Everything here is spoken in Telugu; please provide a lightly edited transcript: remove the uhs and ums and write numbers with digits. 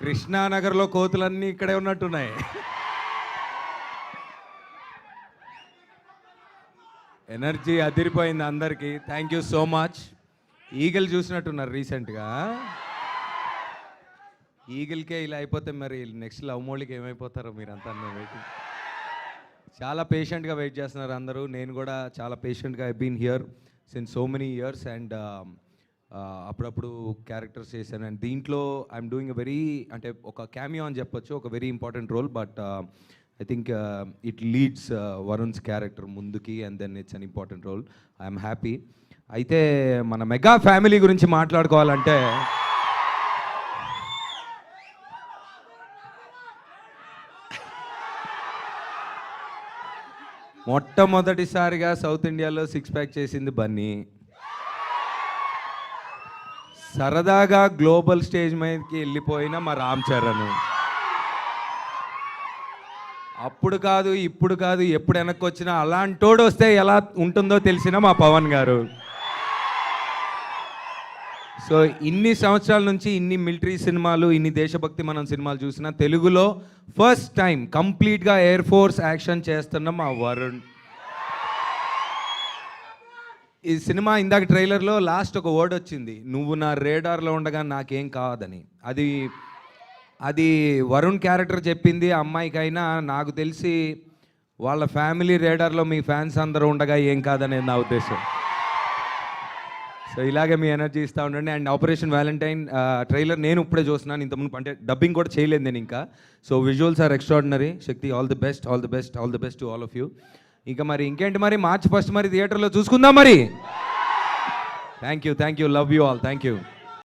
కృష్ణానగర్లో కోతులన్నీ ఇక్కడే ఉన్నట్టున్నాయి. ఎనర్జీ అదిరిపోయింది అందరికీ. Thank you so much. Eagle చూసినట్టున్నారు రీసెంట్గా. ఈగల్కే ఇలా అయిపోతే మరి నెక్స్ట్ లవ్ మోడీకి ఏమైపోతారో మీరంతా. వెయిటింగ్, చాలా పేషెంట్గా వెయిట్ చేస్తున్నారు అందరూ. నేను కూడా చాలా పేషెంట్గా I been here since so many years and అప్పుడప్పుడు క్యారెక్టర్స్ చేశాను. అండ్ దీంట్లో ఐఎమ్ డూయింగ్ ఎ వెరీ, అంటే ఒక క్యామియో అని చెప్పొచ్చు, ఒక very important role. But I think it leads Varun's character ముందుకి and then it's an important role. I'm happy. అయితే మన మెగా ఫ్యామిలీ గురించి మాట్లాడుకోవాలంటే మొట్టమొదటిసారిగా సౌత్ ఇండియాలో 6 ప్యాక్ చేసింది బన్నీ. సరదాగా గ్లోబల్ స్టేజ్ మీదకి వెళ్ళిపోయిన మా రామ్ చరణ్. అప్పుడు కాదు ఇప్పుడు కాదు ఎప్పుడు వెనక్కి వచ్చినా అలాంటోడు వస్తే ఎలా ఉంటుందో తెలిసిన మా పవన్ గారు. సో ఇన్ని సంవత్సరాల నుంచి ఇన్ని మిలిటరీ సినిమాలు, ఇన్ని దేశభక్తి మనం సినిమాలు చూసినా తెలుగులో ఫస్ట్ టైం కంప్లీట్గా ఎయిర్ ఫోర్స్ యాక్షన్ చేస్తున్న మా వరుణ్. ఈ సినిమా ఇందాక ట్రైలర్లో లాస్ట్ ఒక వర్డ్ వచ్చింది, నువ్వు నా రేడార్లో ఉండగా నాకేం కాదని. అది వరుణ్ క్యారెక్టర్ చెప్పింది. అమ్మాయికైనా నాకు తెలిసి వాళ్ళ ఫ్యామిలీ రేడార్లో మీ ఫ్యాన్స్ అందరూ ఉండగా ఏం కాదనేది నా ఉద్దేశం. సో ఇలాగే మీ ఎనర్జీ ఇస్తూ ఉండండి. అండ్ ఆపరేషన్ వ్యాలంటైన్ ట్రైలర్ నేను ఇప్పుడే చూస్తున్నాను, ఇంతకుముందు అంటే డబ్బింగ్ కూడా చేయలేదు నేను ఇంకా. So visuals are extraordinary. Shakti, all the best, all the best, all the best to all of you. ఇంకా మరి ఇంకేంటి మరి, March 1 మరి థియేటర్లో చూసుకుందాం మరి. Thank you, love you all, thank you.